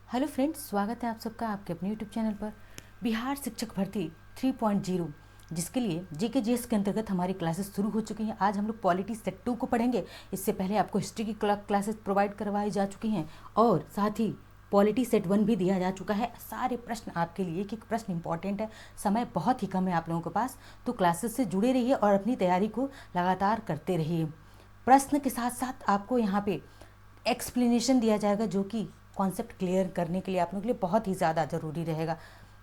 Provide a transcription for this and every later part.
Hello friends, स्वागत है आप सबका आपके अपने यूट्यूब चैनल पर बिहार शिक्षक भर्ती 3.0 जिसके लिए जीके जीएस के अंतर्गत हमारी क्लासेस शुरू हो चुकी हैं। आज हम लोग पॉलिटी सेट 2 को पढ़ेंगे। इससे पहले आपको हिस्ट्री की क्लासेस प्रोवाइड करवाई जा चुकी हैं और साथ ही पॉलिटी सेट 1 भी दिया जा चुका है। सारे प्रश्न आपके लिए, एक एक प्रश्न इंपॉर्टेंट है, समय बहुत ही कम है आप लोगों के पास, तो क्लासेस से जुड़े रहिए और अपनी तैयारी को लगातार करते रहिए। प्रश्न के साथ साथ आपको यहाँ पे एक्सप्लेनेशन दिया जाएगा जो कि कॉन्सेप्ट क्लियर करने के लिए आप लोगों के लिए बहुत ही ज़्यादा ज़रूरी रहेगा।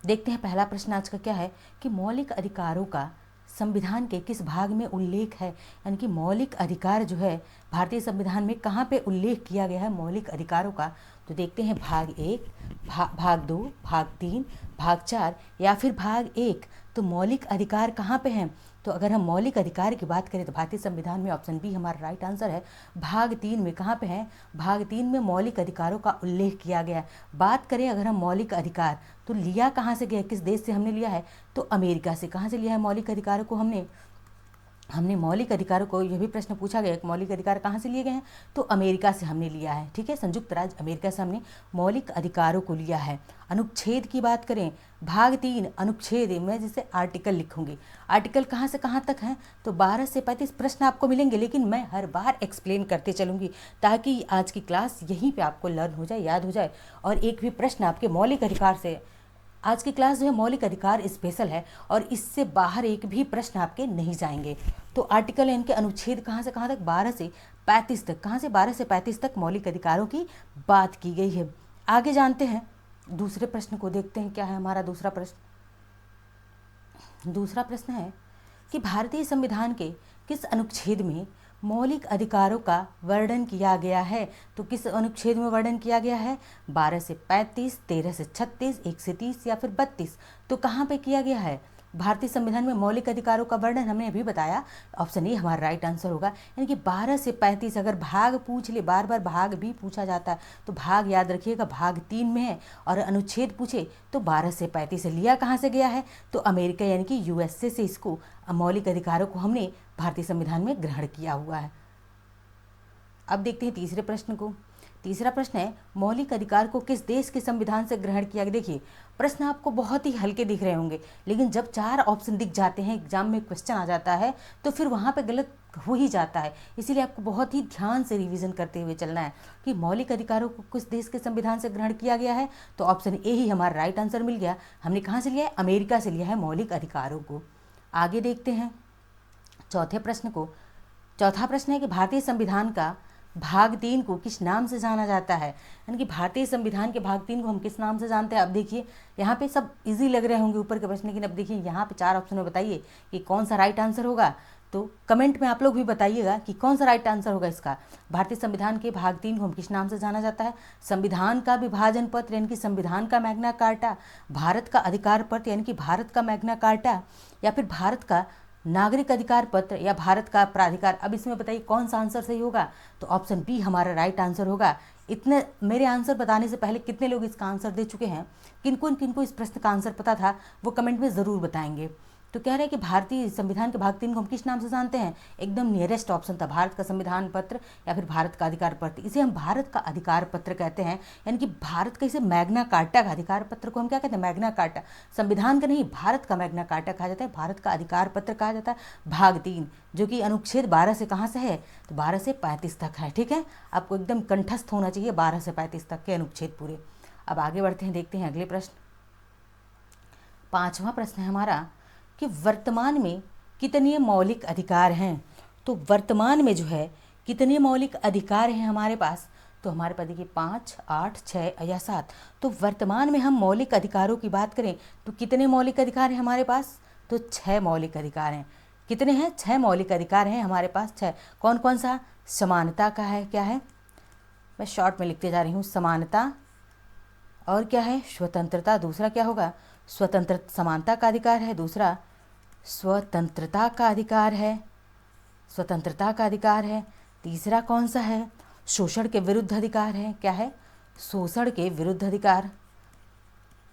देखते हैं पहला प्रश्न आज का क्या है कि मौलिक अधिकारों का संविधान के किस भाग में उल्लेख है। यानी कि मौलिक अधिकार जो है भारतीय संविधान में कहाँ पे उल्लेख किया गया है मौलिक अधिकारों का। तो देखते हैं भाग 1, भाग 2, भाग 3, भाग 4 या फिर भाग 1। तो मौलिक अधिकार कहाँ पे हैं? तो अगर हम मौलिक अधिकार की बात करें तो भारतीय संविधान में ऑप्शन बी हमारा राइट आंसर है। भाग 3 में कहाँ पे है? भाग 3 में मौलिक अधिकारों का उल्लेख किया गया है। बात करें अगर हम मौलिक अधिकार तो लिया कहाँ से गया, किस देश से हमने लिया है? तो अमेरिका से। कहाँ से लिया है मौलिक अधिकारों को? हमने मौलिक अधिकारों को, यह भी प्रश्न पूछा गया कि मौलिक अधिकार कहाँ से लिए गए हैं, तो अमेरिका से हमने लिया है। ठीक है, संयुक्त राज्य अमेरिका से हमने मौलिक अधिकारों को लिया है। अनुच्छेद की बात करें, भाग 3 अनुच्छेद में जैसे आर्टिकल लिखूंगी। आर्टिकल कहाँ से कहाँ तक हैं? तो 12 से 35 प्रश्न आपको मिलेंगे, लेकिन मैं हर बार एक्सप्लेन करते चलूँगी ताकि आज की क्लास यहीं पर आपको लर्न हो जाए, याद हो जाए, और एक भी प्रश्न आपके मौलिक अधिकार से, आज की क्लास जो है मौलिक अधिकार स्पेशल है और इससे बाहर एक भी प्रश्न आपके नहीं जाएंगे। तो आर्टिकल है इनके अनुच्छेद कहाँ से कहाँ तक? 12 से 35 तक। कहाँ से? 12 से 35 तक मौलिक अधिकारों की बात की गई है। आगे जानते हैं दूसरे प्रश्न को, देखते हैं क्या है हमारा दूसरा प्रश्न। दूसरा प्रश्न है कि भारतीय संविधान के किस अनुच्छेद में मौलिक अधिकारों का वर्णन किया गया है? तो किस अनुच्छेद में वर्णन किया गया है? 12 से 35, 13 से 36, 1 से 30 या फिर 32। तो कहाँ पे किया गया है भारतीय संविधान में मौलिक अधिकारों का वर्णन? हमने अभी बताया, ऑप्शन ए हमारा राइट आंसर होगा। यानी कि 12 से 35। अगर भाग पूछ ले, बार बार भाग भी पूछा जाता है, तो भाग याद रखिएगा भाग 3 में है, और अनुच्छेद पूछे तो 12 से 35 लिया कहाँ से गया है? तो अमेरिका यानी कि यूएसए से इसको मौलिक अधिकारों को हमने भारतीय संविधान में ग्रहण किया हुआ है। अब देखते हैं तीसरे प्रश्न को। तीसरा प्रश्न है मौलिक अधिकार को किस देश के संविधान से ग्रहण किया गया? देखिए, प्रश्न आपको बहुत ही हल्के दिख रहे होंगे, लेकिन जब 4 ऑप्शन दिख जाते हैं, एग्जाम में क्वेश्चन आ जाता है, तो फिर वहाँ पे गलत हो ही जाता है। इसीलिए आपको बहुत ही ध्यान से रिवीजन करते हुए चलना है कि मौलिक अधिकारों को किस देश के संविधान से ग्रहण किया गया है। तो ऑप्शन ए ही हमारा राइट आंसर मिल गया। हमने कहाँ से लिया है? अमेरिका से लिया है मौलिक अधिकारों को। आगे देखते हैं चौथे प्रश्न को। चौथा प्रश्न है कि भारतीय संविधान का भाग 3 को किस नाम से जाना जाता है? यानी कि भारतीय संविधान के भाग 3 को हम किस नाम से जानते हैं? अब देखिए, यहाँ पे सब इजी लग रहे होंगे ऊपर के प्रश्न, लेकिन अब देखिए यहाँ पे 4 ऑप्शन में बताइए कि कौन सा राइट आंसर होगा। तो कमेंट में आप लोग भी बताइएगा कि कौन सा राइट आंसर होगा इसका। भारतीय संविधान के भाग 3 को हम किस नाम से जाना जाता है? संविधान का विभाजन पत्र यानी कि संविधान का मैग्ना कार्टा, भारत का अधिकार पत्र यानी कि भारत का मैग्ना कार्टा, या फिर भारत का नागरिक अधिकार पत्र, या भारत का प्राधिकार। अब इसमें बताइए कौन सा आंसर सही होगा? तो ऑप्शन बी हमारा राइट आंसर होगा। इतने मेरे आंसर बताने से पहले कितने लोग इसका आंसर दे चुके हैं, किनको इस प्रश्न का आंसर पता था, वो कमेंट में ज़रूर बताएंगे। तो कह रहे हैं कि भारतीय संविधान के भाग 3 को हम किस नाम से जानते हैं? एकदम नियरेस्ट ऑप्शन था, भारत का संविधान पत्र या फिर भारत का अधिकार पत्र। इसे हम भारत का अधिकार पत्र कहते हैं, यानी कि भारत का, इसे मैग्ना कार्टा का अधिकार पत्र को हम क्या कहते हैं? Magna carta. संविधान का नहीं, भारत का मैग्ना कार्टा कहा जाता है, भारत का अधिकार पत्र कहा जाता है। भाग 3 जो कि अनुच्छेद 12 से कहाँ से है? तो 12 से 35 तक है। ठीक है, आपको एकदम कंठस्थ होना चाहिए 12 से 35 तक के अनुच्छेद पूरे। अब आगे बढ़ते हैं, देखते हैं अगले प्रश्न। पांचवा प्रश्न है हमारा कि वर्तमान में कितने मौलिक अधिकार हैं? तो वर्तमान में जो है कितने मौलिक अधिकार हैं हमारे पास? तो हमारे पास देखिए 5, 8, 6 या 7। तो वर्तमान में हम मौलिक अधिकारों की बात करें तो कितने मौलिक अधिकार हैं हमारे पास? तो 6 मौलिक अधिकार हैं। कितने हैं? 6 मौलिक अधिकार हैं हमारे पास। 6 कौन कौन सा? समानता का है, क्या है, मैं शॉर्ट में लिखते जा रही हूँ, समानता, और क्या है? स्वतंत्रता। दूसरा क्या होगा? स्वतंत्र समानता का अधिकार है। दूसरा स्वतंत्रता का अधिकार है, स्वतंत्रता का अधिकार है। तीसरा कौन सा है? शोषण के विरुद्ध अधिकार है, क्या है? शोषण के विरुद्ध अधिकार।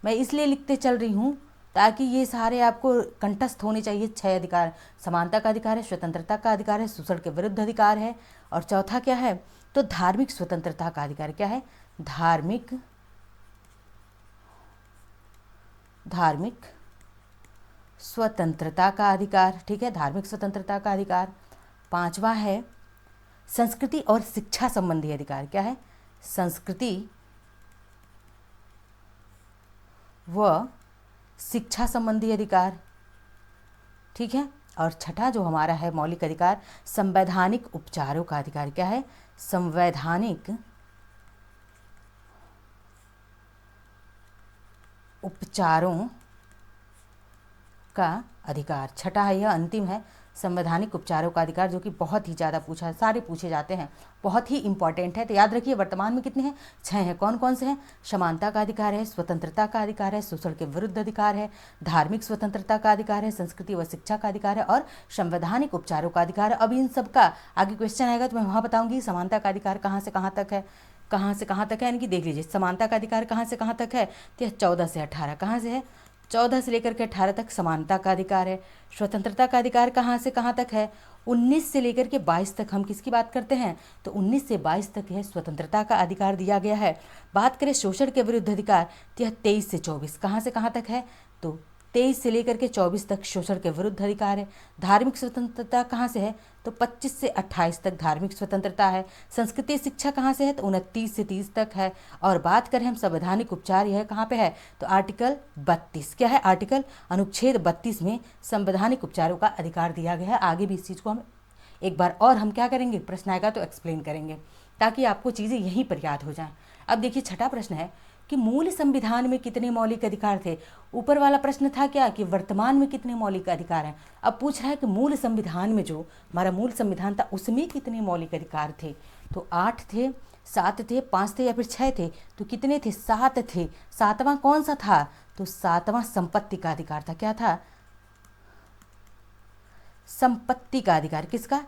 मैं इसलिए लिखते चल रही हूँ ताकि ये सारे आपको कंठस्थ होने चाहिए। 6 अधिकार, समानता का अधिकार है, स्वतंत्रता का अधिकार है, शोषण के विरुद्ध अधिकार है, और चौथा क्या है? तो धार्मिक स्वतंत्रता का अधिकार। क्या है? धार्मिक धार्मिक स्वतंत्रता का अधिकार, ठीक है, धार्मिक स्वतंत्रता का अधिकार। 5वां है संस्कृति और शिक्षा संबंधी अधिकार। क्या है? संस्कृति व शिक्षा संबंधी अधिकार, ठीक है। और छठा जो हमारा है मौलिक अधिकार, संवैधानिक उपचारों का अधिकार। क्या है? संवैधानिक उपचारों का अधिकार। छठा है, यह अंतिम है, संवैधानिक उपचारों का अधिकार, जो कि बहुत ही ज़्यादा सारे पूछे जाते हैं, बहुत ही इंपॉर्टेंट है। तो याद रखिए वर्तमान में कितने हैं? 6 हैं। कौन कौन से हैं? समानता का अधिकार है, स्वतंत्रता का अधिकार है, शोषण के विरुद्ध अधिकार है, धार्मिक स्वतंत्रता का अधिकार है, संस्कृति व शिक्षा का अधिकार है और संवैधानिक उपचारों का अधिकार है। अब इन सब का आगे क्वेश्चन आएगा तो मैं वहाँ बताऊँगी समानता का अधिकार कहाँ से कहाँ तक है, कहाँ से कहाँ तक है, यानी कि देख लीजिए समानता का अधिकार कहाँ से कहाँ तक है, तो यह 14 से 18। कहाँ से है? 14 से लेकर के 18 तक समानता का अधिकार है। स्वतंत्रता का अधिकार कहाँ से कहाँ तक है? 19 से लेकर के 22 तक। हम किसकी बात करते हैं? तो 19 से 22 तक यह स्वतंत्रता का अधिकार दिया गया है। बात करें शोषण के विरुद्ध अधिकार, तो यह 23 से 24। कहाँ से कहाँ तक है? तो 23 से लेकर के 24 तक शोषण के विरुद्ध अधिकार है। धार्मिक स्वतंत्रता कहाँ से है? तो 25 से 28 तक धार्मिक स्वतंत्रता है। संस्कृति शिक्षा कहाँ से है? तो 29 से 30 तक है। और बात करें हम संवैधानिक उपचार, यह कहाँ पे है? तो आर्टिकल 32। क्या है? आर्टिकल अनुच्छेद 32 में संवैधानिक उपचारों का अधिकार दिया गया है। आगे भी इस चीज़ को हम एक बार और हम क्या करेंगे, प्रश्न आएगा तो एक्सप्लेन करेंगे ताकि आपको चीज़ें यहीं पर याद हो जाएं। अब देखिए छठा प्रश्न है कि मूल संविधान में कितने मौलिक अधिकार थे। ऊपर वाला प्रश्न था क्या कि वर्तमान में कितने मौलिक अधिकार हैं। अब पूछ रहा है कि मूल संविधान में, जो हमारा मूल संविधान था, उसमें कितने मौलिक अधिकार थे। तो 8 थे, 7 थे, 5 थे या फिर 6 थे। तो कितने थे? 7 थे। 7वां कौन सा था? तो 7वां संपत्ति का अधिकार था। क्या था? संपत्ति का अधिकार। किसका?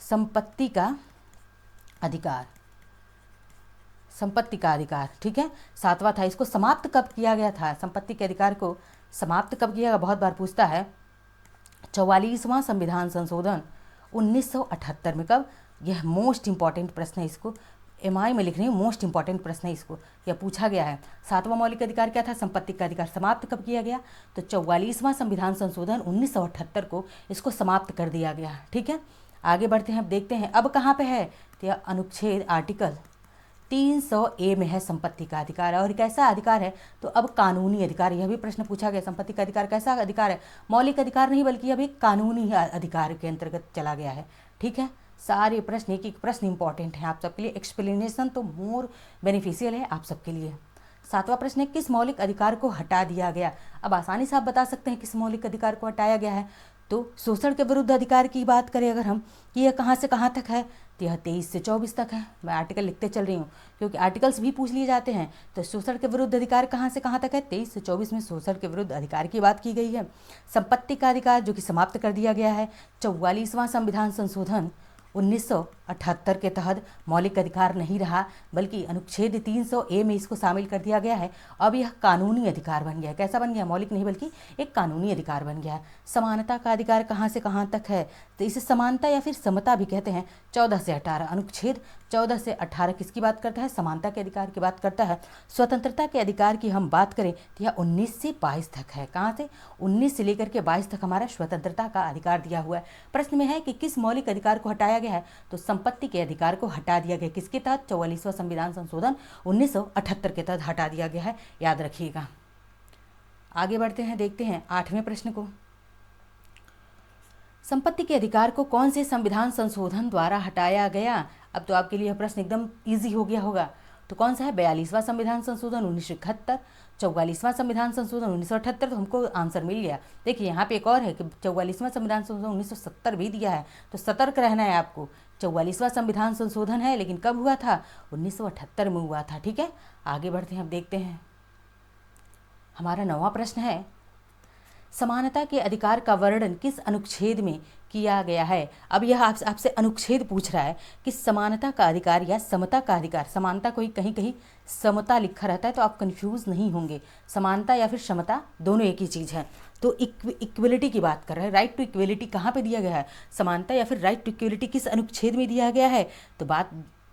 संपत्ति का अधिकार, संपत्ति का अधिकार, ठीक है। 7वां था। इसको समाप्त कब किया गया था? संपत्ति के अधिकार को समाप्त कब किया गया? बहुत बार पूछता है। 44वां संविधान संशोधन 1978 में। कब? यह मोस्ट इंपॉर्टेंट प्रश्न है, इसको MI में लिख रही हूँ, मोस्ट इंपॉर्टेंट प्रश्न है, इसको यह पूछा गया है। 7वां मौलिक अधिकार क्या था? संपत्ति का अधिकार। समाप्त कब किया गया? तो 44वां संविधान संशोधन 1978 को इसको समाप्त कर दिया गया, ठीक है। आगे बढ़ते हैं, अब देखते हैं अब कहाँ पे है। तो यह अनुच्छेद आर्टिकल 300A में है संपत्ति का अधिकार। और कैसा अधिकार है? तो अब कानूनी अधिकार। यह भी प्रश्न पूछा गया, संपत्ति का अधिकार कैसा अधिकार है? मौलिक अधिकार नहीं, बल्कि अभी कानूनी अधिकार के अंतर्गत चला गया है, ठीक है। सारे प्रश्न, एक एक प्रश्न इंपॉर्टेंट है आप सबके लिए। एक्सप्लेनेशन तो मोर बेनिफिशियल है आप सबके लिए। 7वां प्रश्न है किस मौलिक अधिकार को हटा दिया गया। अब आसानी से आप बता सकते हैं किस मौलिक अधिकार को हटाया गया है। तो शोषण के विरुद्ध अधिकार की बात करें अगर हम, कि यह कहाँ से कहाँ तक है, तो यह 23 से 24 तक है। मैं आर्टिकल लिखते चल रही हूँ क्योंकि आर्टिकल्स भी पूछ लिए जाते हैं। तो शोषण के विरुद्ध अधिकार कहाँ से कहाँ तक है? 23 से 24 में शोषण के विरुद्ध अधिकार की बात की गई है। संपत्ति का अधिकार जो कि समाप्त कर दिया गया है। 44वां संविधान संशोधन 1978 के तहत मौलिक अधिकार नहीं रहा, बल्कि अनुच्छेद 300A में इसको शामिल कर दिया गया है। अब यह कानूनी अधिकार बन गया। कैसा बन गया? मौलिक नहीं बल्कि एक कानूनी अधिकार बन गया। समानता का अधिकार कहाँ से कहाँ तक है? तो इसे समानता या फिर समता भी कहते हैं। 14 से 18, अनुच्छेद 14 से 18 किसकी बात करता है? समानता के अधिकार की बात करता है। स्वतंत्रता के अधिकार की हम बात करें तो यह 19 से 22 तक है। कहाँ से? 19 से लेकर के 22 तक हमारा स्वतंत्रता का अधिकार दिया हुआ है। प्रश्न में है कि किस मौलिक अधिकार को हटाया गया है, तो संपत्ति के अधिकार को हटा दिया गया। किसके तहत? 44वां संविधान संशोधन 1978 के तहत हटा दिया गया है, याद रखिएगा। आगे बढ़ते हैं, देखते हैं 8वें प्रश्न को। संपत्ति के अधिकार को कौन से संविधान संशोधन द्वारा हटाया गया? अब तो आपके लिए यह प्रश्न एकदम इजी हो गया होगा। तो कौन सा है? 42वां संविधान संशोधन 1971, 44वां संविधान संशोधन 1978। तो हमको आंसर मिल गया। देखिए यहाँ पे एक और है कि 44वां संविधान संशोधन 1970 भी दिया है, तो सतर्क रहना है आपको। 44वां संविधान संशोधन है, लेकिन कब हुआ था? 1978 में हुआ था, ठीक है। आगे बढ़ते हैं, अब देखते हैं हमारा 9वां प्रश्न है समानता के अधिकार का वर्णन किस अनुच्छेद में किया गया है। अब यह आपसे अनुच्छेद पूछ रहा है कि समानता का अधिकार या समता का अधिकार। समानता को ही कहीं कहीं समता लिखा रहता है, तो आप कंफ्यूज नहीं होंगे। समानता या फिर समता दोनों एक ही चीज़ है। तो इक्वलिटी की बात कर रहे हैं। राइट टू इक्वलिटी कहाँ पे दिया गया है? समानता या फिर राइट टू इक्वलिटी किस अनुच्छेद में दिया गया है? तो बात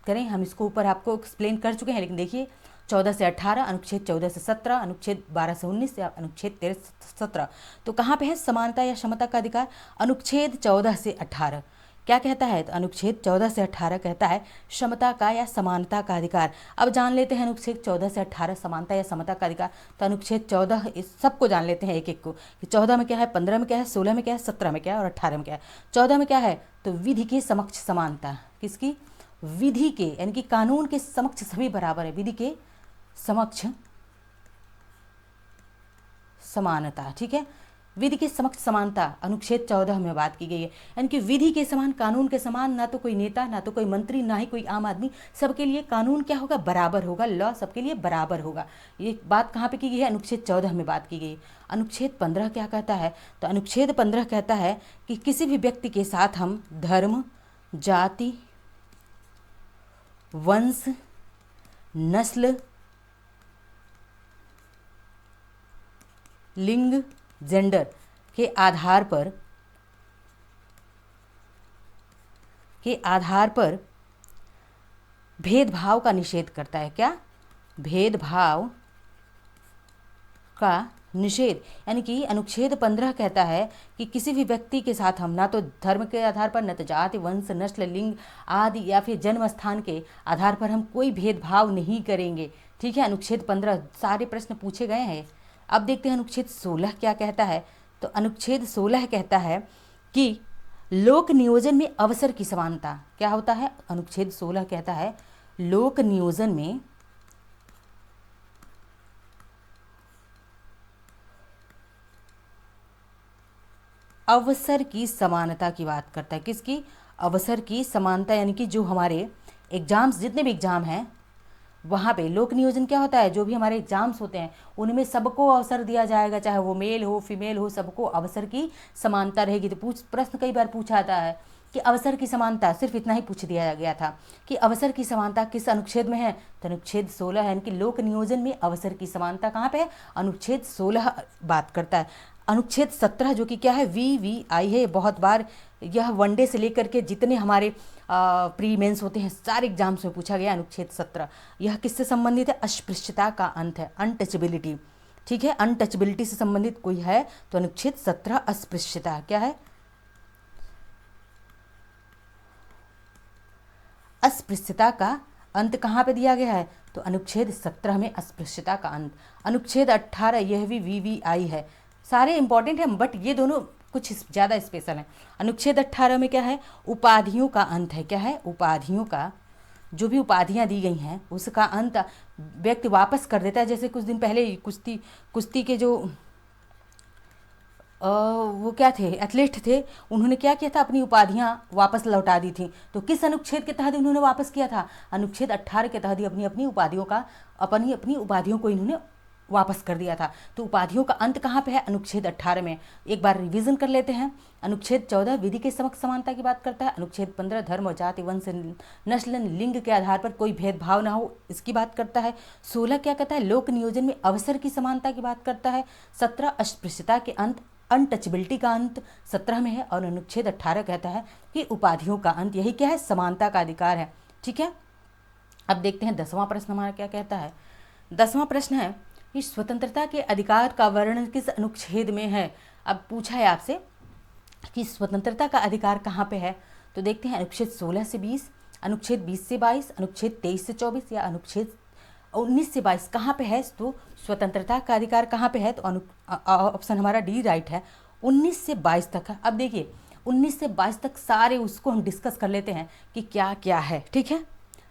करें हम, इसको ऊपर आपको एक्सप्लेन कर चुके हैं, लेकिन देखिए 14 से 18, अनुच्छेद 14 से 17, अनुच्छेद 12 से 19 या अनुच्छेद 13 से 17। तो कहाँ पे है समानता या समता का अधिकार? अनुच्छेद 14 से 18 क्या कहता है? तो अनुच्छेद 14 से 18 कहता है समता का या समानता का अधिकार। अब जान लेते हैं अनुच्छेद 14 से 18 समानता या समता का अधिकार। तो अनुच्छेद 14 इस सबको जान लेते हैं एक एक को कि 14 में क्या है, 15 में क्या है, 16 में क्या है, 17 में क्या है और 18 में क्या है। 14 में क्या है? तो विधि के समक्ष समानता। किसकी? विधि के, यानी कि कानून के समक्ष सभी बराबर है, विधि के समक्ष समानता। ठीक है, विधि के समक्ष समानता अनुच्छेद 14 में बात की गई है, यानी कि विधि के समान, कानून के समान, ना तो कोई नेता, ना तो कोई मंत्री, ना ही कोई आम आदमी, सबके लिए कानून क्या होगा? बराबर होगा, लॉ सबके लिए बराबर होगा। ये बात कहाँ पे की गई है? अनुच्छेद 14 में बात की गई। अनुच्छेद 15 क्या कहता है? तो अनुच्छेद 15 कहता है कि किसी भी व्यक्ति के साथ हम धर्म, जाति, वंश, नस्ल, लिंग, जेंडर के आधार पर भेदभाव का निषेध करता है। क्या? भेदभाव का निषेध, यानी कि अनुच्छेद 15 कहता है कि किसी भी व्यक्ति के साथ हम ना तो धर्म के आधार पर, न तो जाति, वंश, नस्ल, लिंग आदि या फिर जन्म स्थान के आधार पर हम कोई भेदभाव नहीं करेंगे। ठीक है, अनुच्छेद 15 सारे प्रश्न पूछे गए हैं। अब देखते हैं अनुच्छेद 16 क्या कहता है। तो अनुच्छेद 16 कहता है कि लोक नियोजन में अवसर की समानता। क्या होता है? अनुच्छेद 16 कहता है लोक नियोजन में अवसर की समानता की बात करता है। किसकी? अवसर की समानता, यानी कि जो हमारे एग्जाम्स, जितने भी एग्जाम हैं वहाँ पे लोक नियोजन क्या होता है? जो भी हमारे एग्जाम्स होते हैं उनमें सबको अवसर दिया जाएगा, चाहे वो मेल हो फीमेल हो, सबको अवसर की समानता रहेगी। तो प्रश्न कई बार पूछा आता है कि अवसर की समानता, सिर्फ इतना ही पूछ दिया गया था कि अवसर की समानता किस अनुच्छेद में है? तो अनुच्छेद 16 है, यानी कि लोक नियोजन में अवसर की समानता कहाँ पे है? अनुच्छेद 16 बात करता है। अनुच्छेद 17 जो कि क्या है? VVI है। बहुत बार यह वनडे से लेकर के जितने हमारे प्री मेंस होते हैं सारे एग्जाम्स में पूछा गया। अनुच्छेद 17 यह किससे संबंधित है? अस्पृश्यता का अंत है, अनटचेबिलिटी। ठीक है, अनटचेबिलिटी से संबंधित कोई है तो अनुच्छेद 17 अस्पृश्यता। क्या है? अस्पृश्यता का अंत कहाँ पे दिया गया है? तो अनुच्छेद 17 में अस्पृश्यता का अंत। अनुच्छेद 18 यह भी VVI है। सारे इंपॉर्टेंट हैं बट ये दोनों कुछ ज़्यादा स्पेशल हैं। अनुच्छेद 18 में क्या है? उपाधियों का अंत है। क्या है? उपाधियों का, जो भी उपाधियां दी गई हैं उसका अंत व्यक्ति वापस कर देता है। जैसे कुछ दिन पहले कुश्ती के जो वो क्या थे, एथलीट थे, उन्होंने क्या किया था? अपनी उपाधियां वापस लौटा दी थी। तो किस अनुच्छेद के तहत उन्होंने वापस किया था? अनुच्छेद 18 के तहत ही अपनी उपाधियों को इन्होंने वापस कर दिया था। तो उपाधियों का अंत कहाँ पे है? अनुच्छेद 18 में। एक बार रिवीजन कर लेते हैं। अनुच्छेद 14 विधि के समक्ष समानता की बात करता है। अनुच्छेद 15 धर्म और जाति, वंश, नस्ल, लिंग के आधार पर कोई भेदभाव ना हो, इसकी बात करता है। 16 क्या कहता है? लोक नियोजन में अवसर की समानता की बात करता है। 17 अस्पृश्यता के अंत, अनटचेबिलिटी का अंत 17 में है। और अनुच्छेद 18 कहता है कि उपाधियों का अंत, यही क्या है? समानता का अधिकार है। ठीक है, अब देखते हैं 10वां प्रश्न हमारा क्या कहता है। 10वां प्रश्न है कि स्वतंत्रता के अधिकार का वर्णन किस अनुच्छेद में है? अब पूछा है आपसे कि स्वतंत्रता का अधिकार कहाँ पे है, तो देखते हैं अनुच्छेद 16 से 20, अनुच्छेद 20 से 22, अनुच्छेद 23 से 24 या अनुच्छेद 19 से 22 कहाँ पे है? तो स्वतंत्रता का अधिकार कहाँ पे है? तो ऑप्शन हमारा डी राइट है, 19 से 22 तक है। अब देखिए 19 से 22 तक सारे उसको हम डिस्कस कर लेते हैं कि क्या क्या है। ठीक है,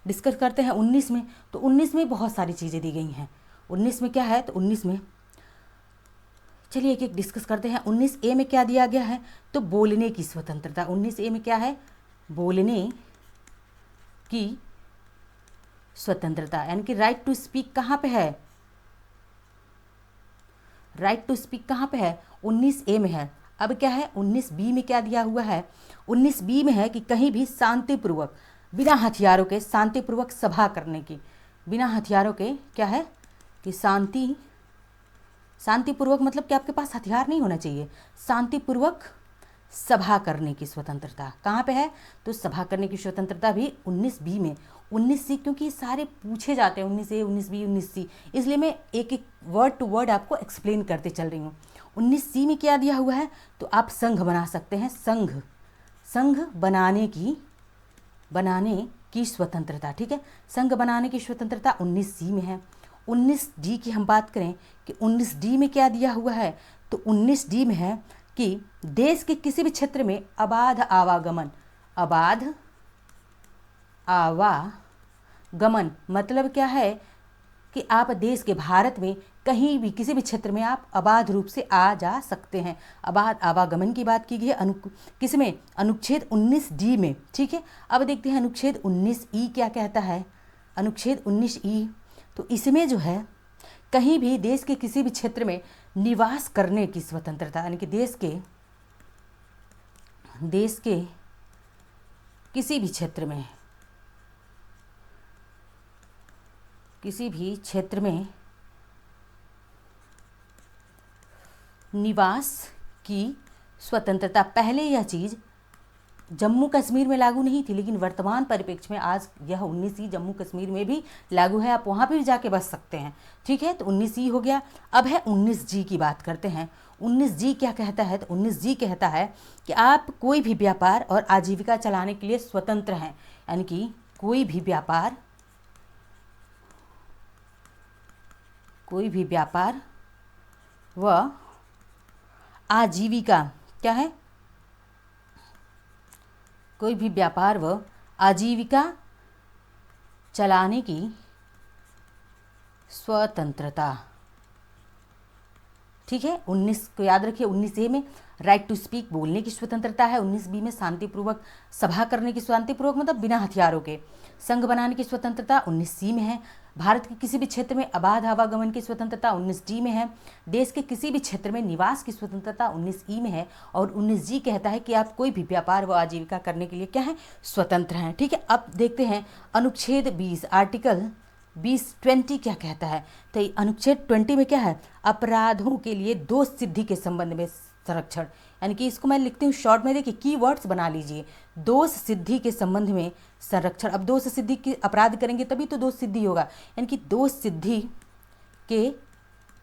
डिस्कस करते हैं 19 में। तो 19 में बहुत सारी चीज़ें दी गई हैं। 19 में क्या है? तो 19 में चलिए एक एक डिस्कस करते हैं। 19A में क्या दिया गया है? तो बोलने की स्वतंत्रता। 19A में क्या है? बोलने की स्वतंत्रता, यानी कि राइट टू स्पीक कहाँ पे है? राइट टू स्पीक कहाँ पे है? 19A में है। अब क्या है? 19B में क्या दिया हुआ है? 19B में है कि कहीं भी शांतिपूर्वक, बिना हथियारों के शांतिपूर्वक सभा करने की, बिना हथियारों के क्या है कि शांतिपूर्वक मतलब कि आपके पास हथियार नहीं होना चाहिए, शांतिपूर्वक सभा करने की स्वतंत्रता कहाँ पे है? तो सभा करने की स्वतंत्रता भी 19B में, 19C क्योंकि ये सारे पूछे जाते हैं 19A 19B 19C, इसलिए मैं एक एक वर्ड टू वर्ड आपको एक्सप्लेन करते चल रही हूँ। 19C में क्या दिया हुआ है, तो आप संघ बना सकते हैं। संघ बनाने की स्वतंत्रता, ठीक है, संघ बनाने की स्वतंत्रता 19C में है। 19D की हम बात करें कि 19D में क्या दिया हुआ है, तो 19D में है कि देश के किसी भी क्षेत्र में अबाध आवागमन मतलब क्या है कि आप देश के भारत में कहीं भी किसी भी क्षेत्र में आप अबाध रूप से आ जा सकते हैं। अबाध आवागमन की बात की गई है किसमें, अनुच्छेद 19D में, ठीक है। अब देखते हैं अनुच्छेद 19E क्या कहता है। अनुच्छेद 19E तो इसमें जो है कहीं भी देश के किसी भी क्षेत्र में निवास करने की स्वतंत्रता, यानी कि देश के किसी भी क्षेत्र में निवास की स्वतंत्रता। पहले यह चीज़ जम्मू कश्मीर में लागू नहीं थी, लेकिन वर्तमान परिप्रेक्ष्य में आज यह 19E जम्मू कश्मीर में भी लागू है, आप वहाँ भी जाके बस सकते हैं, ठीक है। तो 19E हो गया। अब है 19G की बात करते हैं। 19G क्या कहता है, तो 19G कहता है कि आप कोई भी व्यापार और आजीविका चलाने के लिए स्वतंत्र हैं, यानी कि कोई भी व्यापार व आजीविका क्या है, कोई भी व्यापार व आजीविका चलाने की स्वतंत्रता, ठीक है। 19 को याद रखिए। 19A में राइट टू स्पीक बोलने की स्वतंत्रता है। 19B में शांतिपूर्वक सभा करने की, शांतिपूर्वक मतलब बिना हथियारों के संघ बनाने की स्वतंत्रता 19C में है। भारत के किसी भी क्षेत्र में अबाध आवागमन की स्वतंत्रता 19D में है। देश के किसी भी क्षेत्र में निवास की स्वतंत्रता 19E में है। और 19G कहता है कि आप कोई भी व्यापार व आजीविका करने के लिए क्या है, स्वतंत्र हैं, ठीक है। अब देखते हैं अनुच्छेद 20 आर्टिकल 20 क्या कहता है। तो अनुच्छेद 20 में क्या है, अपराधों के लिए दोष सिद्धि के संबंध में संरक्षण, यानी कि इसको मैं लिखती हूँ शॉर्ट में, देखिए कीवर्ड्स बना लीजिए। दोष सिद्धि के संबंध में संरक्षण। अब दोष सिद्धि की अपराध करेंगे तभी तो दोष सिद्धि होगा, यानी कि दोष सिद्धि के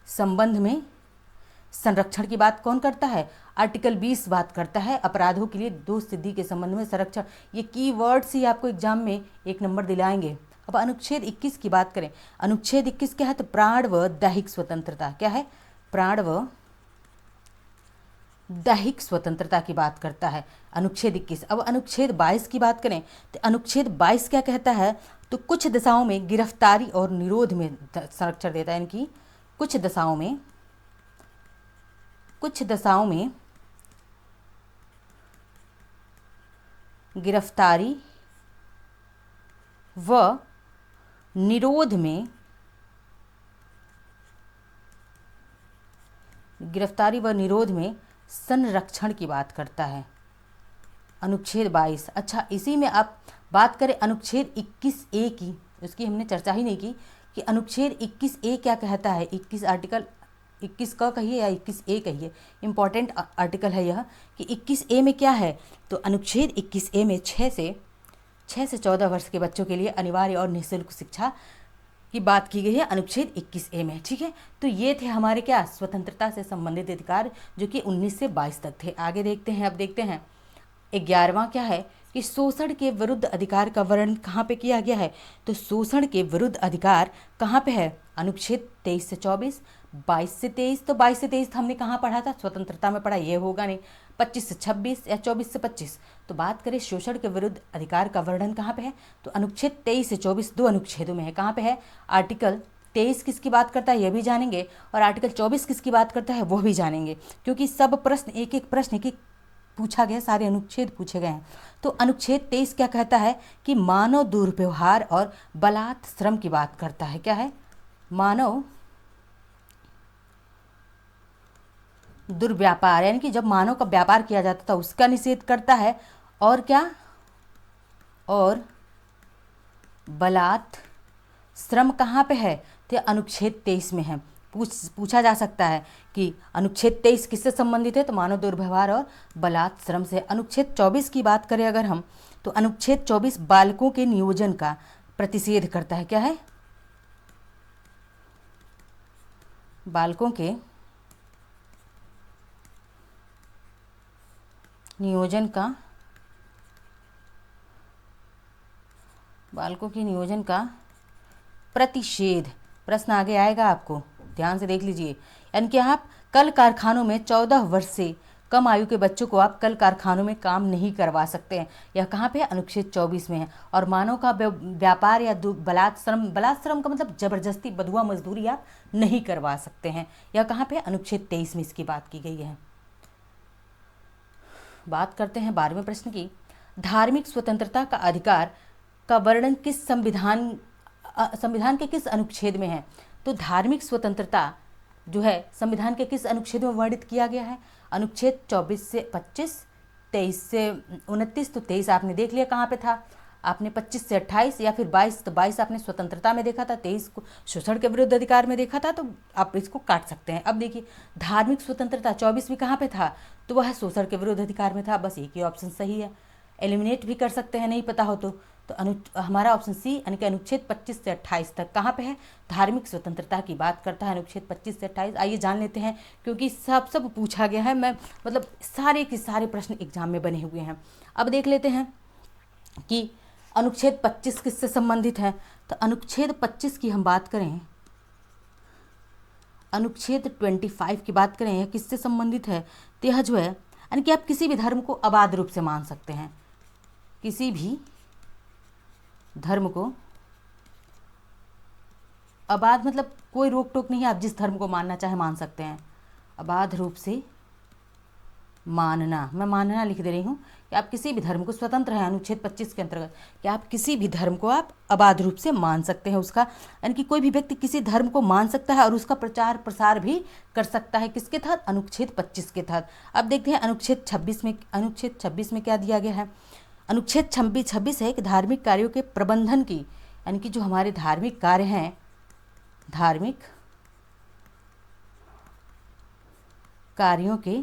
संबंध में संरक्षण की बात कौन करता है, आर्टिकल 20 बात करता है अपराधों के लिए दोष सिद्धि के संबंध में संरक्षण। ये कीवर्ड्स ही आपको एग्जाम में 1 नंबर दिलाएंगे। अब अनुच्छेद 21 की बात करें। अनुच्छेद 21 क्या है, तो प्राण व दैहिक स्वतंत्रता, क्या है, प्राण व दैहिक स्वतंत्रता की बात करता है अनुच्छेद 21। अब अनुच्छेद 22 की बात करें तो अनुच्छेद 22 क्या कहता है, तो कुछ दशाओं में गिरफ्तारी और निरोध में संरक्षण देता है, यानी कि कुछ दशाओं में गिरफ्तारी व निरोध में संरक्षण की बात करता है अनुच्छेद 22। अच्छा, इसी में आप बात करें अनुच्छेद 21A की, उसकी हमने चर्चा ही नहीं की कि अनुच्छेद 21A क्या कहता है। 21 आर्टिकल 21 का कहिए या 21A कहिए, इम्पॉर्टेंट आर्टिकल है यह कि 21A में क्या है, तो अनुच्छेद 21A में 6 से 14 वर्ष के बच्चों के लिए अनिवार्य और निःशुल्क शिक्षा की बात की गई है अनुच्छेद 21A में, ठीक है। तो ये थे हमारे क्या, स्वतंत्रता से संबंधित अधिकार जो कि 19 से 22 तक थे। आगे देखते हैं। अब देखते हैं 11वां क्या है कि शोषण के विरुद्ध अधिकार का वर्णन कहाँ पे किया गया है, तो शोषण के विरुद्ध अधिकार कहाँ पे है, अनुच्छेद 23 से 24, 22 से 23। तो 22 से 23 हमने कहाँ पढ़ा था, स्वतंत्रता में पढ़ा, ये होगा नहीं। 25 से 26 या 24 से 25। तो बात करें शोषण के विरुद्ध अधिकार का वर्णन कहाँ पे है, तो अनुच्छेद 23 से 24 दो अनुच्छेदों में है। कहाँ पे है, आर्टिकल 23 किसकी बात करता है, यह भी जानेंगे, और आर्टिकल 24 किसकी बात करता है, वो भी जानेंगे, क्योंकि सब प्रश्न एक एक पूछा गया, सारे अनुच्छेद पूछे गए हैं। तो अनुच्छेद 23 क्या कहता है कि मानव दुर्व्यवहार और बलात् श्रम की बात करता है। क्या है, मानव दुर्व्यापार, यानी कि जब मानव का व्यापार किया जाता था उसका निषेध करता है। और क्या, और बलात् श्रम कहाँ पे है, तो अनुच्छेद 23 में है। पूछा जा सकता है कि अनुच्छेद 23 किससे संबंधित है, तो मानव दुर्व्यवहार और बलात् श्रम से। अनुच्छेद 24 की बात करें अगर हम, तो अनुच्छेद 24 बालकों के नियोजन का प्रतिषेध करता है। क्या है? बालकों के नियोजन का, बालकों के नियोजन का प्रतिषेध। प्रश्न आगे आएगा, आपको ध्यान से देख लीजिए। यानी कि आप कल कारखानों में 14 वर्ष से कम आयु के बच्चों को आप कल कारखानों में काम नहीं करवा सकते हैं। यह कहाँ पे है? अनुच्छेद 24 में है। और मानव का व्यापार या बलात्श्रम, बलात्श्रम का मतलब जबरदस्ती बधुआ मजदूरी आप नहीं करवा सकते हैं। यह कहाँ पे? अनुच्छेद 23 में इसकी बात की गई है। बात करते हैं 12वें प्रश्न की। धार्मिक स्वतंत्रता का अधिकार का वर्णन किस संविधान के किस अनुच्छेद में है? तो धार्मिक स्वतंत्रता जो है संविधान के किस अनुच्छेद में वर्णित किया गया है? अनुच्छेद 24 से 25, 23 से 29। तो 23 आपने देख लिया कहाँ पे था, आपने 25 से 28, या फिर 22, तो 22 आपने स्वतंत्रता में देखा था, 23 को शोषण के विरुद्ध अधिकार में देखा था, तो आप इसको काट सकते हैं। अब देखिए धार्मिक स्वतंत्रता 24 में कहाँ पे था? तो वह शोषण के विरुद्ध अधिकार में था। बस एक ही ऑप्शन सही है, एलिमिनेट भी कर सकते हैं नहीं पता हो तो हमारा ऑप्शन सी यानी कि अनुच्छेद 25 से 28 तक कहाँ पे है? धार्मिक स्वतंत्रता की बात करता है अनुच्छेद 25 से 28। आइए जान लेते हैं, क्योंकि सब पूछा गया है। मैं मतलब सारे के सारे प्रश्न एग्जाम में बने हुए हैं। अब देख लेते हैं कि अनुच्छेद 25 किससे संबंधित है। तो अनुच्छेद 25 की हम बात करें, अनुच्छेद 25 की बात करें, यह किससे संबंधित है? तो यह जो है यानी कि आप किसी भी धर्म को अबाध रूप से मान सकते हैं, किसी भी धर्म को अबाध मतलब कोई रोक टोक नहीं है, आप जिस धर्म को मानना चाहे मान सकते हैं। अबाध रूप से मानना, मैं मानना लिख दे रही हूँ कि आप किसी भी धर्म को, स्वतंत्र है अनुच्छेद 25 के अंतर्गत कि आप किसी भी धर्म को आप अबाध रूप से मान सकते हैं। उसका यानी कि कोई भी व्यक्ति किसी धर्म को मान सकता है और उसका प्रचार प्रसार भी कर सकता है। किसके तहत? अनुच्छेद 25 के तहत। अब देखते हैं अनुच्छेद 26 में, अनुच्छेद 26 में क्या दिया गया है। अनुच्छेद 26 है कि धार्मिक कार्यों के प्रबंधन की, यानी कि जो हमारे धार्मिक कार्य हैं, धार्मिक कार्यों के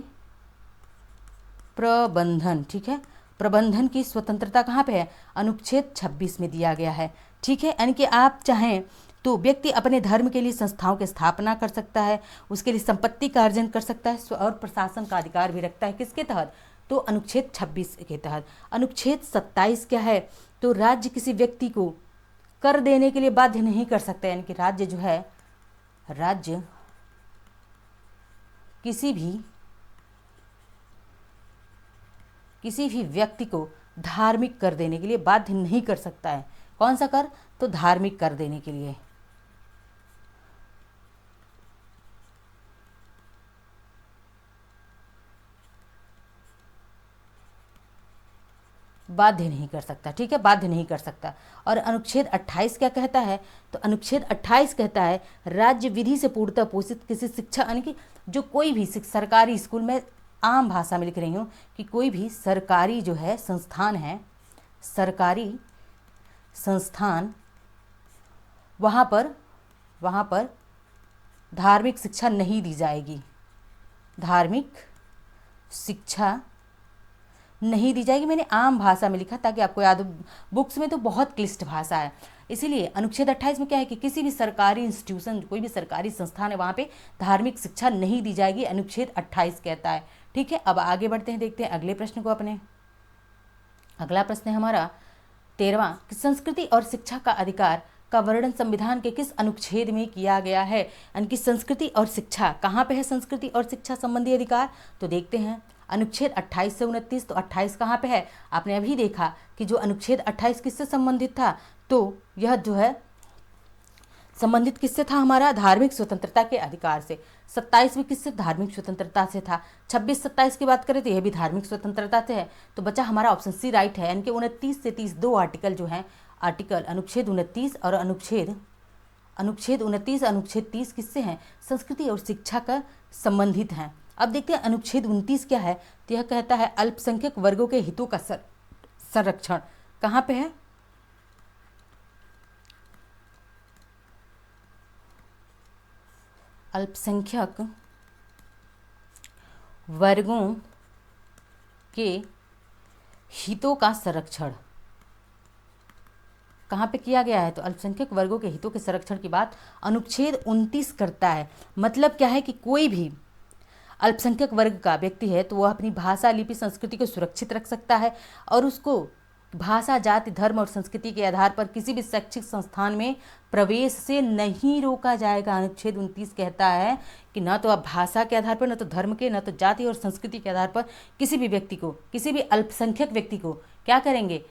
प्रबंधन, ठीक है, प्रबंधन की स्वतंत्रता कहाँ पे है? अनुच्छेद 26 में दिया गया है। ठीक है, यानी कि आप चाहें तो व्यक्ति अपने धर्म के लिए संस्थाओं की स्थापना कर सकता है, उसके लिए संपत्ति का अर्जन कर सकता है और प्रशासन का अधिकार भी रखता है। किसके तहत? तो अनुच्छेद 26 के तहत। अनुच्छेद 27 क्या है? तो राज्य किसी व्यक्ति को कर देने के लिए बाध्य नहीं कर सकता, यानी कि राज्य जो है, राज्य किसी भी व्यक्ति को धार्मिक कर देने के लिए बाध्य नहीं कर सकता है। कौन सा कर? तो धार्मिक कर देने के लिए। बाध्य नहीं कर सकता, ठीक है, बाध्य नहीं कर सकता। और अनुच्छेद 28 क्या कहता है? तो अनुच्छेद 28 कहता है राज्य विधि से पूर्णतः पोषित किसी शिक्षा, यानी कि जो कोई भी सरकारी स्कूल में, आम भाषा में लिख रही हूँ कि कोई भी सरकारी जो है संस्थान है, सरकारी संस्थान, वहाँ पर धार्मिक शिक्षा नहीं दी जाएगी, धार्मिक शिक्षा नहीं दी जाएगी। मैंने आम भाषा में लिखा ताकि आपको याद हो, बुक्स में तो बहुत क्लिष्ट भाषा है। इसीलिए अनुच्छेद 28 में क्या है कि किसी भी सरकारी इंस्टीट्यूशन, कोई भी सरकारी संस्थान है, वहाँ पे धार्मिक शिक्षा नहीं दी जाएगी, अनुच्छेद 28 कहता है। ठीक है, अब आगे बढ़ते हैं, देखते हैं अगले प्रश्न को अपने। अगला प्रश्न है हमारा 13वां कि संस्कृति और शिक्षा का अधिकार का वर्णन संविधान के किस अनुच्छेद में किया गया है? यानी कि संस्कृति और शिक्षा कहाँ पे है? संस्कृति और शिक्षा संबंधी अधिकार तो देखते हैं अनुच्छेद 28 से 29। तो 28 कहाँ पे है? आपने अभी देखा कि जो अनुच्छेद 28 किससे संबंधित था, तो यह जो है संबंधित किससे था? हमारा धार्मिक स्वतंत्रता के अधिकार से। 27 भी किससे? धार्मिक स्वतंत्रता से था। 26-27 की बात करें तो यह भी धार्मिक स्वतंत्रता से है। तो बचा हमारा ऑप्शन सी राइट है, यानी कि 29 से 30 दो आर्टिकल जो हैं, आर्टिकल अनुच्छेद 29 और अनुच्छेद 29 अनुच्छेद 30 किससे हैं? संस्कृति और शिक्षा का संबंधित हैं। अब देखते हैं अनुच्छेद 29 क्या है। तो यह कहता है अल्पसंख्यक वर्गों के हितों का संरक्षण। कहाँ पे है? अल्पसंख्यक वर्गों के हितों का संरक्षण कहाँ पे किया गया है, तो अल्पसंख्यक वर्गों के हितों के संरक्षण की बात अनुच्छेद 29 करता है। मतलब क्या है कि कोई भी अल्पसंख्यक वर्ग का व्यक्ति है तो वह अपनी भाषा, लिपि, संस्कृति को सुरक्षित रख सकता है और उसको भाषा, जाति, धर्म और संस्कृति के आधार पर किसी भी शैक्षिक संस्थान में प्रवेश से नहीं रोका जाएगा। अनुच्छेद 29 कहता है कि न तो आप भाषा के आधार पर, न तो धर्म के, न तो जाति और संस्कृति के आधार पर किसी भी व्यक्ति को, किसी भी अल्पसंख्यक व्यक्ति को क्या करेंगे,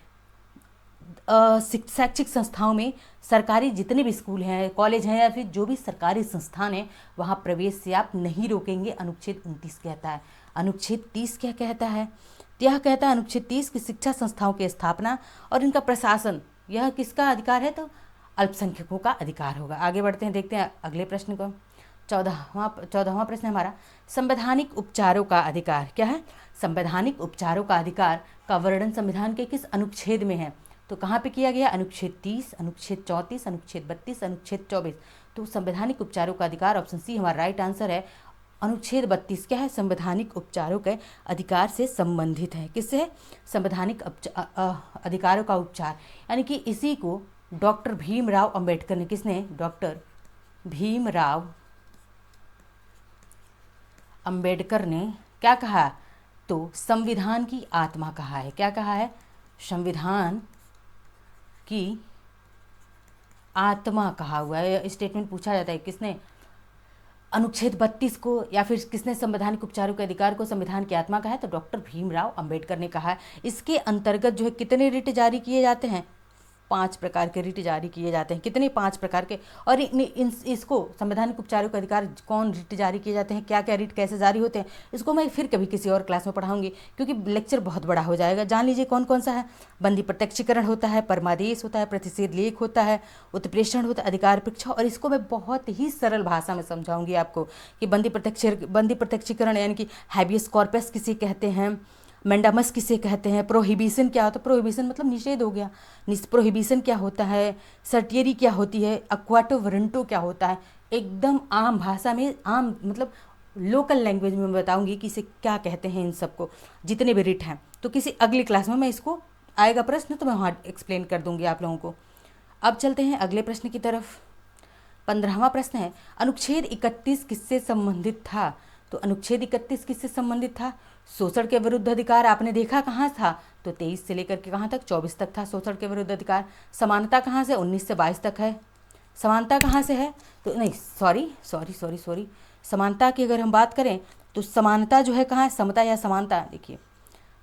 शैक्षिक संस्थाओं में, सरकारी जितने भी स्कूल हैं, कॉलेज हैं या फिर जो भी सरकारी संस्थान है वहाँ प्रवेश से आप नहीं रोकेंगे। अनुच्छेद 29 कहता है। अनुच्छेद 30 क्या कहता है, यह कहता है अनुच्छेद 30 की शिक्षा संस्थाओं की स्थापना और इनका प्रशासन यह किसका अधिकार है, तो अल्पसंख्यकों का अधिकार होगा। आगे बढ़ते हैं, देखते हैं अगले प्रश्न को। 14वां प्रश्न हमारा, संवैधानिक उपचारों का अधिकार क्या है। संवैधानिक उपचारों का अधिकार का वर्णन संविधान के किस अनुच्छेद में है, तो कहाँ पे किया गया, अनुच्छेद 30, अनुच्छेद 34, अनुच्छेद 32, अनुच्छेद 24। तो संवैधानिक उपचारों का अधिकार ऑप्शन सी हमारा राइट आंसर है। अनुच्छेद 32 क्या है, संवैधानिक उपचारों के अधिकार से संबंधित है। किससे है, संवैधानिक अधिकारों का उपचार, यानी कि इसी को डॉक्टर भीमराव अंबेडकर ने, किसने, डॉक्टर भीमराव अंबेडकर ने क्या कहा, तो संविधान की आत्मा कहा है। क्या कहा है, संविधान की आत्मा कहा हुआ है। स्टेटमेंट पूछा जाता है किसने, अनुच्छेद 32 को, या फिर किसने संवैधानिक उपचारों के अधिकार को संविधान की आत्मा कहा है, तो डॉक्टर भीमराव अंबेडकर ने कहा है। इसके अंतर्गत जो है कितने रिट जारी किए जाते हैं, 5 प्रकार के रिट जारी किए जाते हैं। कितने, 5 प्रकार के। और इसको संवैधानिक उपचारों का अधिकार कौन रिट जारी किए जाते हैं, क्या क्या रिट कैसे जारी होते हैं, इसको मैं फिर कभी किसी और क्लास में पढ़ाऊंगी, क्योंकि लेक्चर बहुत बड़ा हो जाएगा। जान लीजिए कौन कौन सा है, बंदी प्रत्यक्षीकरण होता है, परमादेश होता है, प्रतिषेध लेख होता है, उत्प्रेषण होता है, अधिकार परीक्षा। और इसको मैं बहुत ही सरल भाषा में समझाऊंगी आपको कि बंदी प्रत्यक्षीकरण यानी कि हैबियस कॉर्पस किसे कहते हैं, मैंडामस किसे कहते हैं, प्रोहिबिशन क्या होता है, प्रोहिबिशन मतलब निषेध हो गया, प्रोहिबिशन क्या होता है, सर्टियरी क्या होती है, अक्वाटो वारंटो क्या होता है, एकदम आम भाषा में, आम मतलब लोकल लैंग्वेज में बताऊंगी कि इसे क्या कहते हैं, इन सबको जितने भी रिट हैं। तो किसी अगली क्लास में मैं इसको आएगा प्रश्न तो मैं वहाँ एक्सप्लेन कर दूंगी आप लोगों को। अब चलते हैं अगले प्रश्न की तरफ। 15वां प्रश्न है, अनुच्छेद 31 किससे संबंधित था, तो अनुच्छेद 31 किससे संबंधित था, शोषण के विरुद्ध अधिकार आपने देखा कहाँ था, तो 23 से लेकर के कहाँ तक, 24 तक था शोषण के विरुद्ध अधिकार। समानता कहाँ से, 19 से 22 तक है। समानता कहाँ से है, तो नहीं सॉरी समानता की अगर हम बात करें तो समानता जो है कहाँ है, समता या समानता, देखिए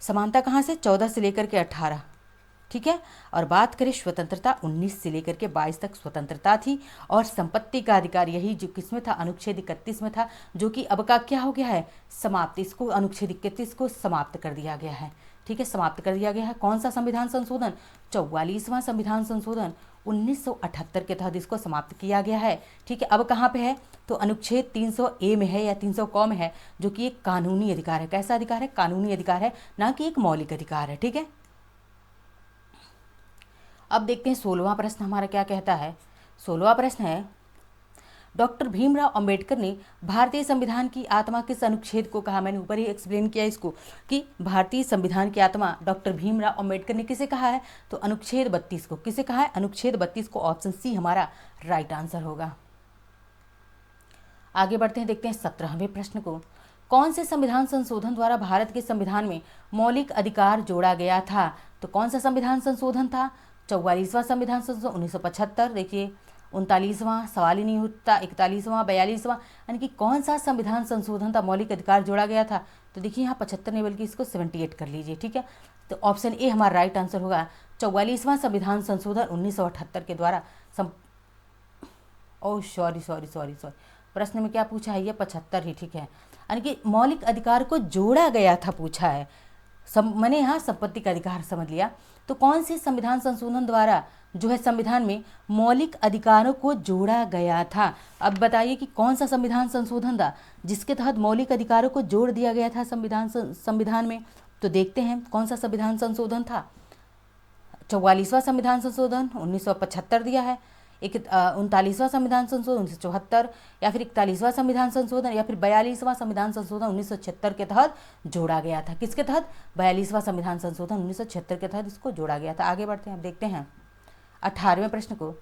समानता कहाँ से, 14 से लेकर के 18, ठीक है। और बात करें स्वतंत्रता, 19 से लेकर के 22 तक स्वतंत्रता थी। और संपत्ति का अधिकार यही जो किसमें था, अनुच्छेद 31 में था, जो कि अब का क्या हो गया है, समाप्त। इसको अनुच्छेद 31 को समाप्त कर दिया गया है, ठीक है, समाप्त कर दिया गया है। कौन सा संविधान संशोधन, 44वां संविधान संशोधन 1978 के तहत इसको समाप्त किया गया है, ठीक है। अब कहाँ पे है, तो अनुच्छेद 300A में है या 300 क में है, जो कि एक कानूनी अधिकार है। कैसा अधिकार है, कानूनी अधिकार है, ना कि एक मौलिक अधिकार है, ठीक है। अब देखते हैं 16वां प्रश्न हमारा क्या कहता है। 16वां प्रश्न है, डॉक्टर भीमराव अंबेडकर ने भारतीय संविधान की आत्मा किस अनुच्छेद को कहा। मैंने ऊपर ही एक्सप्लेन किया इसको कि भारतीय संविधान की आत्मा डॉक्टर भीमराव अंबेडकर ने किसे कहा है, तो अनुच्छेद 32 को। किसे कहा है, अनुच्छेद 32 को। ऑप्शन सी हमारा राइट आंसर होगा। आगे बढ़ते हैं, देखते हैं 17वें प्रश्न को। कौन से संविधान संशोधन द्वारा भारत के संविधान में मौलिक अधिकार जोड़ा गया था, तो कौन सा संविधान संशोधन था, 44वां संविधान संशोधन 1975। देखिए 39वां, सवाल ही नहीं उठता, 41वां, 42वां, यानी कि कौन सा संविधान संशोधन था, मौलिक अधिकार जोड़ा गया था, तो देखिए यहाँ 75 नहीं बल्कि इसको 78 कर लीजिए, ठीक है। तो ऑप्शन ए हमारा राइट आंसर होगा। 44वां संविधान संशोधन 1978 के द्वारा सॉरी प्रश्न में क्या पूछा है, ये 75 ही, ठीक है, यानी कि मौलिक अधिकार को जोड़ा गया था पूछा है। मैंने यहाँ संपत्ति का अधिकार समझ लिया। तो कौन से संविधान संशोधन द्वारा जो है संविधान में मौलिक अधिकारों को जोड़ा गया था। अब बताइए कि कौन सा संविधान संशोधन था जिसके तहत मौलिक अधिकारों को जोड़ दिया गया था संविधान में। तो देखते हैं कौन सा संविधान संशोधन था। 44वां संविधान संशोधन 1975 दिया है, 39वां संविधान संशोधन 1974, या फिर 41वां संविधान संशोधन, या फिर 42वां संविधान संशोधन 1976 के तहत जोड़ा गया था। किसके तहत, 42वां संविधान संशोधन 1976 के तहत इसको जोड़ा गया था। आगे बढ़ते हैं, अब देखते हैं 18वें प्रश्न को,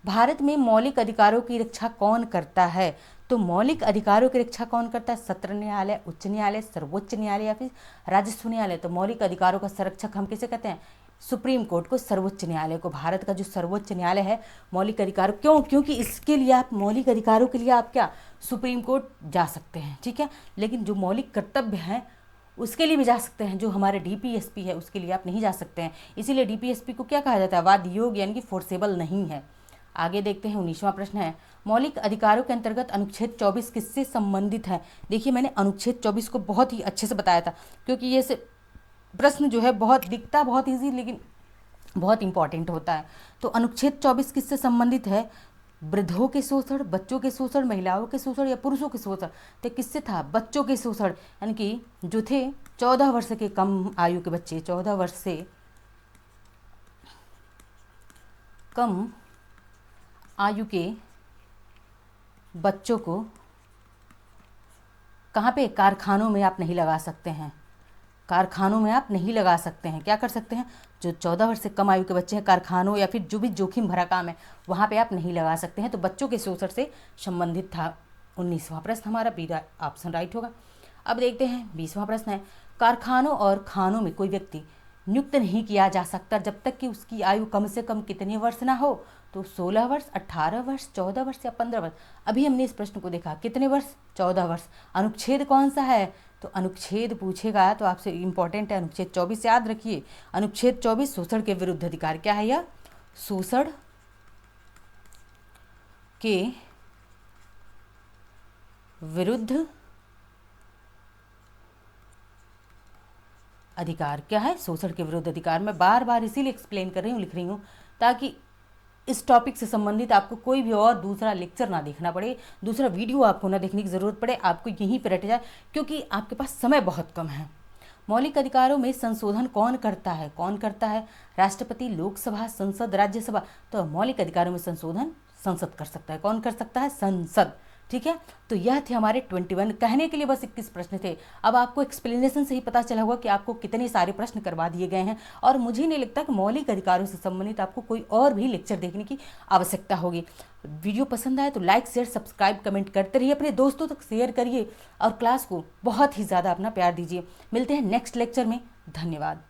भारत में मौलिक अधिकारों की रक्षा कौन करता है? तो मौलिक अधिकारों की रक्षा कौन करता है? सत्र न्यायालय, उच्च न्यायालय, सर्वोच्च न्यायालय या फिर राजस्व न्यायालय? तो मौलिक अधिकारों का संरक्षक हम किसे कहते हैं? सुप्रीम कोर्ट को, सर्वोच्च न्यायालय को। भारत का जो सर्वोच्च न्यायालय है मौलिक अधिकार, क्यों? क्योंकि इसके लिए आप मौलिक अधिकारों के लिए आप क्या सुप्रीम कोर्ट जा सकते हैं, ठीक है। लेकिन जो मौलिक कर्तव्य हैं उसके लिए भी जा सकते हैं, जो हमारे डीपीएसपी है उसके लिए आप नहीं जा सकते हैं। इसीलिए डीपीएसपी को क्या कहा जाता है? वाद योग्य यानी कि फोर्सेबल नहीं है। आगे देखते हैं, 19वां प्रश्न है, मौलिक अधिकारों के अंतर्गत अनुच्छेद 24 किससे संबंधित है? देखिए मैंने अनुच्छेद 24 को बहुत ही अच्छे से बताया था, क्योंकि ये से प्रश्न जो है बहुत दिखता बहुत ईजी लेकिन बहुत इंपॉर्टेंट होता है। तो अनुच्छेद 24 किससे संबंधित है? वृद्धों के शोषण, बच्चों के शोषण, महिलाओं के शोषण या पुरुषों के शोषण? तो किससे था? बच्चों के शोषण, यानी कि जो थे 14 वर्ष के कम आयु के बच्चे, 14 वर्ष से कम आयु के बच्चों को कहाँ पे? कारखानों में आप नहीं लगा सकते हैं, कारखानों में आप नहीं लगा सकते हैं। क्या कर सकते हैं? जो 14 वर्ष से कम आयु के बच्चे हैं, कारखानों या फिर जो भी जोखिम भरा काम है वहाँ पे आप नहीं लगा सकते हैं। तो बच्चों के शोषण से संबंधित था 19वां प्रश्न हमारा, बी ऑप्शन राइट होगा। अब देखते हैं 20वां प्रश्न है, कारखानों और खानों में कोई व्यक्ति नियुक्त नहीं किया जा सकता जब तक कि उसकी आयु कम से कम कितने वर्ष ना हो? तो 16 वर्ष, 18 वर्ष, 14 वर्ष या 15 वर्ष? अभी हमने इस प्रश्न को देखा, कितने वर्ष? 14 वर्ष। अनुच्छेद कौन सा है? तो अनुच्छेद पूछेगा तो आपसे इंपॉर्टेंट है, अनुच्छेद 24 याद रखिए। अनुच्छेद 24 शोषण के विरुद्ध अधिकार। क्या है यह? शोषण के विरुद्ध अधिकार। क्या है? शोषण के विरुद्ध अधिकार। मैं बार बार इसीलिए एक्सप्लेन कर रही हूँ, लिख रही हूँ, ताकि इस टॉपिक से संबंधित आपको कोई भी और दूसरा लेक्चर ना देखना पड़े, दूसरा वीडियो आपको ना देखने की ज़रूरत पड़े, आपको यहीं पर रट जाए, क्योंकि आपके पास समय बहुत कम है। मौलिक अधिकारों में संशोधन कौन करता है? कौन करता है? राष्ट्रपति, लोकसभा, संसद, राज्यसभा? तो मौलिक अधिकारों में संशोधन संसद कर सकता है। कौन कर सकता है? संसद। ठीक है, तो यह थे हमारे 21, कहने के लिए बस 21 प्रश्न थे। अब आपको एक्सप्लेनेशन से ही पता चला होगा कि आपको कितने सारे प्रश्न करवा दिए गए हैं, और मुझे नहीं लगता कि मौलिक अधिकारों से संबंधित आपको कोई और भी लेक्चर देखने की आवश्यकता होगी। वीडियो पसंद आए तो लाइक, शेयर, सब्सक्राइब, कमेंट करते रहिए, अपने दोस्तों तक शेयर करिए और क्लास को बहुत ही ज़्यादा अपना प्यार दीजिए। मिलते हैं नेक्स्ट लेक्चर में। धन्यवाद।